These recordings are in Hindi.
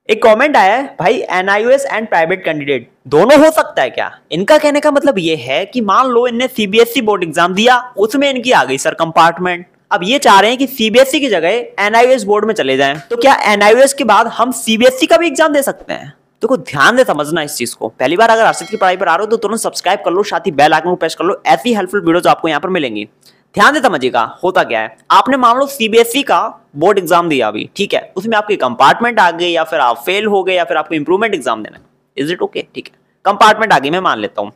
एक कमेंट आया है भाई, एनआईओएस एंड प्राइवेट कैंडिडेट दोनों हो सकता है क्या? इनका कहने का मतलब ये है कि मान लो इनने सीबीएसई बोर्ड एग्जाम दिया, उसमें इनकी आ गई सर कंपार्टमेंट। अब ये चाह रहे हैं कि सीबीएसई की जगह एनआईओएस बोर्ड में चले जाएं, तो क्या एनआईओएस के बाद हम सीबीएसई का भी एग्जाम दे सकते हैं? तो को ध्यान से समझना इस चीज को। पहली बार अगर अर्षित की पढ़ाई पर आ रहे हो तो तुरंत सब्सक्राइब कर लो, साथ ही बेल आइकन को प्रेस कर लो। ऐसी हेल्पफुल वीडियोस आपको यहाँ पर मिलेंगी। ध्यान से समझिएगा होता क्या है। आपने मान लो सीबीएसई का बोर्ड एग्जाम दिया अभी, ठीक है, उसमें आपकी कंपार्टमेंट आ गई, या फिर आप फेल हो गए, या फिर आपको इंप्रूवमेंट एग्जाम देना है। Is it okay? ठीक है, कंपार्टमेंट आ गई, मैं मान लेता हूं।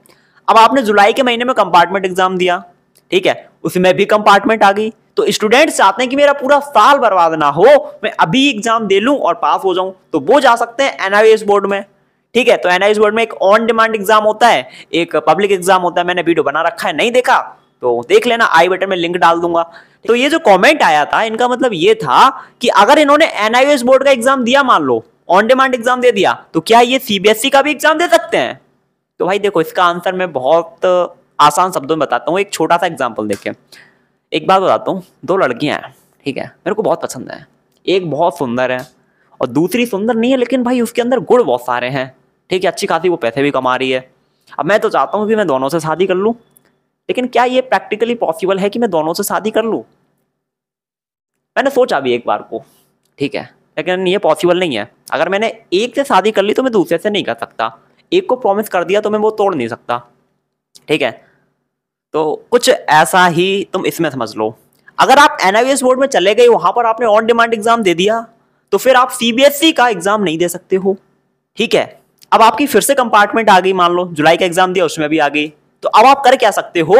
अब आपने जुलाई के महीने में कंपार्टमेंट एग्जाम दिया, ठीक है, उसमें भी कंपार्टमेंट आ गई। तो स्टूडेंट्स चाहते हैं कि मेरा पूरा साल बर्बाद ना हो, मैं अभी एग्जाम दे लूं और पास हो जाऊं, तो वो जा सकते हैं एनआईओएस बोर्ड में। ठीक है, तो एनआईओएस बोर्ड में एक ऑन डिमांड एग्जाम होता है, एक पब्लिक एग्जाम होता है। मैंने वीडियो बना रखा है, नहीं देखा तो देख लेना, आई बटन में लिंक डाल दूंगा। तो ये जो कमेंट आया था, इनका मतलब ये था कि अगर इन्होंने एनआईओएस बोर्ड का एग्जाम दिया, मान लो ऑन डिमांड एग्जाम दे दिया, तो क्या ये सीबीएसई का भी एग्जाम दे सकते हैं? तो भाई देखो, इसका आंसर मैं बहुत आसान शब्दों में बताता हूँ। एक छोटा सा एग्जाम्पल देखें। एक बात बताता हूँ, दो लड़कियां हैं, ठीक है, मेरे को बहुत पसंद है। एक बहुत सुंदर है और दूसरी सुंदर नहीं है, लेकिन भाई उसके अंदर गुण बहुत सारे हैं, ठीक है, अच्छी खासी वो पैसे भी कमा रही है। अब मैं तो चाहता हूँ कि मैं दोनों से शादी कर लूँ, लेकिन क्या ये प्रैक्टिकली पॉसिबल है कि मैं दोनों से शादी कर लूँ? मैंने सोचा भी एक बार को, ठीक है, लेकिन ये पॉसिबल नहीं है। अगर मैंने एक से शादी कर ली तो मैं दूसरे से नहीं कर सकता। एक को प्रॉमिस कर दिया तो मैं वो तोड़ नहीं सकता, ठीक है। तो कुछ ऐसा ही तुम इसमें समझ लो। अगर आप एनआईओएस बोर्ड में चले गए, वहां पर आपने ऑन डिमांड एग्जाम दे दिया, तो फिर आप सीबीएसई का एग्जाम नहीं दे सकते हो, ठीक है। अब आपकी फिर से कंपार्टमेंट आ गई, मान लो जुलाई का एग्जाम दिया उसमें भी आ गई, तो अब आप कर क्या सकते हो?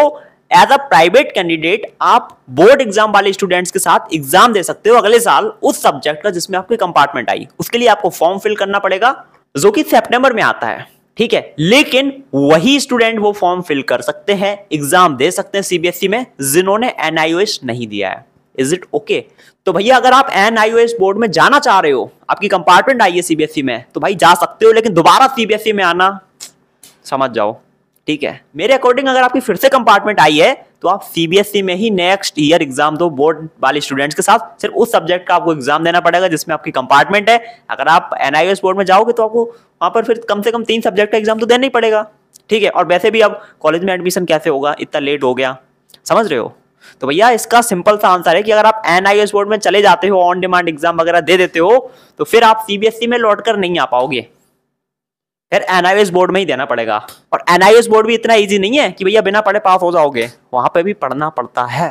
एज अ प्राइवेट कैंडिडेट आप बोर्ड एग्जाम वाले स्टूडेंट्स के साथ एग्जाम दे सकते हो अगले साल उस सब्जेक्ट का जिसमें आपकी कंपार्टमेंट आई। उसके लिए आपको फॉर्म फिल करना पड़ेगा, जो कि सितंबर में आता है, ठीक है। लेकिन वही स्टूडेंट वो फॉर्म फिल कर सकते हैं, एग्जाम दे सकते हैं सीबीएसई में, जिन्होंने एनआईओएस नहीं दिया है। Is it okay? तो भैया अगर आप एनआईओएस बोर्ड में जाना चाह रहे हो, आपकी कंपार्टमेंट आई है सीबीएसई में, तो भाई जा सकते हो, लेकिन दोबारा सीबीएसई में आना समझ जाओ, ठीक है। मेरे अकॉर्डिंग अगर आपकी फिर से कंपार्टमेंट आई है, तो आप सीबीएसई में ही नेक्स्ट ईयर एग्जाम दो बोर्ड वाले स्टूडेंट्स के साथ। सिर्फ उस सब्जेक्ट का आपको एग्जाम देना पड़ेगा जिसमें आपकी कंपार्टमेंट है। अगर आप एनआईओएस बोर्ड में जाओगे तो आपको वहां पर फिर कम से कम 3 सब्जेक्ट का एग्जाम तो देना ही पड़ेगा, ठीक है। और वैसे भी अब कॉलेज में एडमिशन कैसे होगा, इतना लेट हो गया, समझ रहे हो? तो भैया इसका सिंपल सा आंसर है कि अगर आप एनआईओएस बोर्ड में चले जाते हो, ऑन डिमांड एग्जाम वगैरह दे देते हो, तो फिर आप सीबीएसई में लौट कर नहीं आ पाओगे, फिर एनआईओएस बोर्ड में ही देना पड़ेगा। और एनआईओएस बोर्ड भी इतना इजी नहीं है कि भैया बिना पढ़े पास हो जाओगे, वहां पे भी पढ़ना पड़ता है,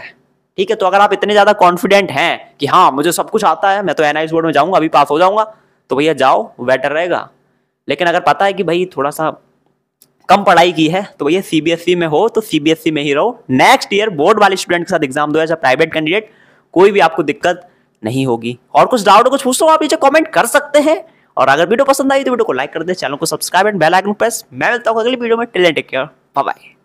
ठीक है। तो अगर आप इतने ज्यादा कॉन्फिडेंट हैं कि हाँ मुझे सब कुछ आता है, मैं तो एनआईओएस बोर्ड में जाऊंगा, अभी पास हो जाऊंगा, तो भैया जाओ, बेटर रहेगा। लेकिन अगर पता है कि भाई थोड़ा सा कम पढ़ाई की है, तो भैया सीबीएसई में हो तो सीबीएसई में ही रहो। नेक्स्ट ईयर बोर्ड वाले स्टूडेंट के साथ एग्जाम दो एज अ प्राइवेट कैंडिडेट, कोई भी आपको दिक्कत नहीं होगी। और कुछ डाउट हो, कुछ पूछो, आप नीचे कमेंट कर सकते हैं। और अगर वीडियो पसंद आई तो वीडियो को लाइक कर दे, चैनल को subscribe and bell icon press. मैं मिलता हूँ अगली वीडियो में। Till then take care, bye bye.